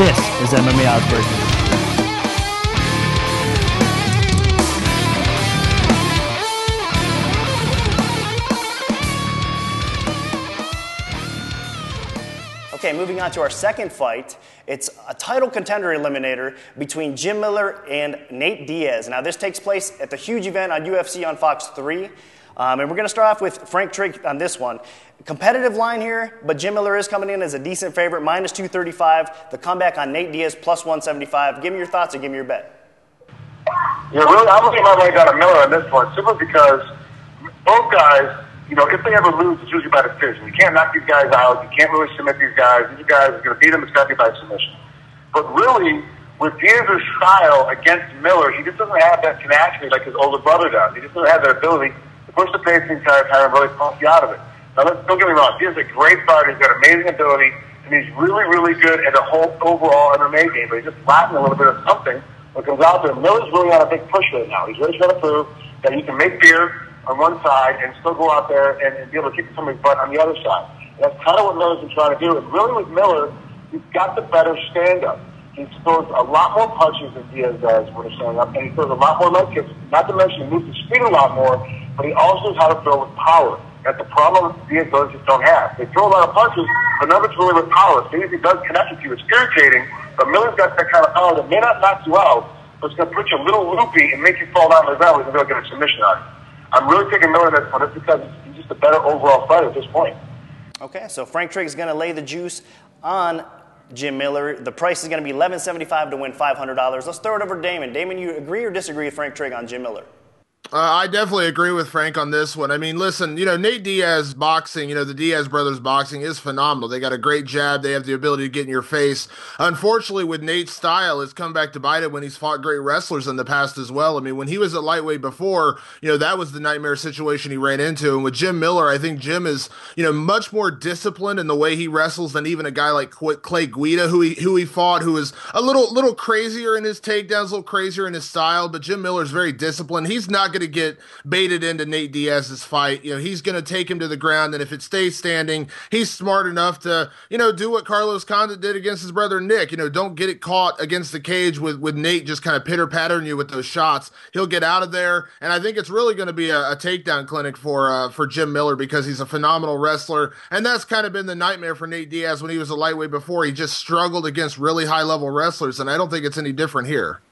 This is MMA Oddsbreakers. Okay, moving on to our second fight. It's a title contender eliminator between Jim Miller and Nate Diaz. Now, this takes place at the huge event on UFC on Fox 3. And we're going to start off with Frank Trigg on this one. Competitive line here, but Jim Miller is coming in as a decent favorite, minus 235. The comeback on Nate Diaz, plus 175. Give me your thoughts and give me your bet. Yeah, really, I'm looking my way down to Miller on this one, simply because both guys, you know, if they ever lose, it's usually by decision. You can't knock these guys out. You can't really submit these guys. These guys are going to beat them. It's got to be by submission. But really, with Diaz's style against Miller, he just doesn't have that tenacity like his older brother does. He just doesn't have that ability to push the pace the entire time and really pump you out of it. Now, don't get me wrong. Diaz is a great fighter. He's got amazing ability, and he's really, really good at the whole overall MMA game. But he's just lacking a little bit of something when it comes out there. Miller's really on a big push right now. He's really trying to prove that he can make beer on one side and still go out there and be able to kick somebody's butt on the other side. And that's kind of what Miller's been trying to do. And really with Miller, he's got the better stand-up. He throws a lot more punches than Diaz does when he's standing up, and he throws a lot more leg kicks. Not to mention he moves his feet a lot more, but he also knows how to throw with power. That's the problem Diaz brothers just don't have. They throw a lot of punches, but never really with power. So he does connect with you. It's irritating, but Miller's got that kind of power that may not knock you out, but it's going to put you a little loopy and make you fall down the belly and they'll get a submission out of you. I'm really taking Miller in this one just because he's just a better overall fighter at this point. Okay, so Frank Trigg is going to lay the juice on Jim Miller. The price is going to be $11.75 to win $500. Let's throw it over to Damon. Damon, you agree or disagree with Frank Trigg on Jim Miller? I definitely agree with Frank on this one. I mean, listen, Nate Diaz boxing, the Diaz brothers boxing is phenomenal. They got a great jab. They have the ability to get in your face. Unfortunately, with Nate's style, it's come back to bite it when he's fought great wrestlers in the past as well. I mean, when he was at lightweight before, that was the nightmare situation he ran into. And with Jim Miller, I think Jim is, much more disciplined in the way he wrestles than even a guy like Clay Guida, who he fought, who is a little crazier in his takedowns, a little crazier in his style. But Jim Miller's very disciplined. He's not going to get baited into Nate Diaz's fight. He's going to take him to the ground, and if it stays standing, he's smart enough to, do what Carlos Condit did against his brother Nick. Don't get it caught against the cage with Nate just kind of pitter-pattering you with those shots. He'll get out of there, and I think it's really going to be a takedown clinic for Jim Miller because he's a phenomenal wrestler, and that's kind of been the nightmare for Nate Diaz when he was a lightweight before. He just struggled against really high-level wrestlers, and I don't think it's any different here.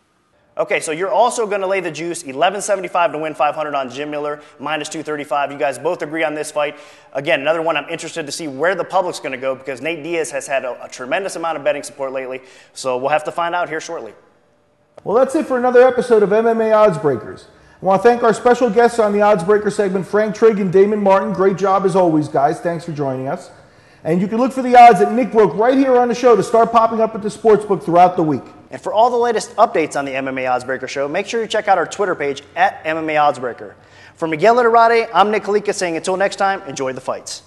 Okay, so you're also going to lay the juice, $11.75 to win $500 on Jim Miller, minus 235. You guys both agree on this fight. Again, another one I'm interested to see where the public's going to go because Nate Diaz has had a tremendous amount of betting support lately. So we'll have to find out here shortly. Well, that's it for another episode of MMA Oddsbreakers. I want to thank our special guests on the Oddsbreaker segment, Frank Trigg and Damon Martin. Great job as always, guys. Thanks for joining us. And you can look for the odds that Nick broke right here on the show to start popping up at the sportsbook throughout the week. And for all the latest updates on the MMA Oddsbreaker show, make sure you check out our Twitter page at MMA Oddsbreaker. For Miguel Iterade, I'm Nick Kalika saying until next time, enjoy the fights.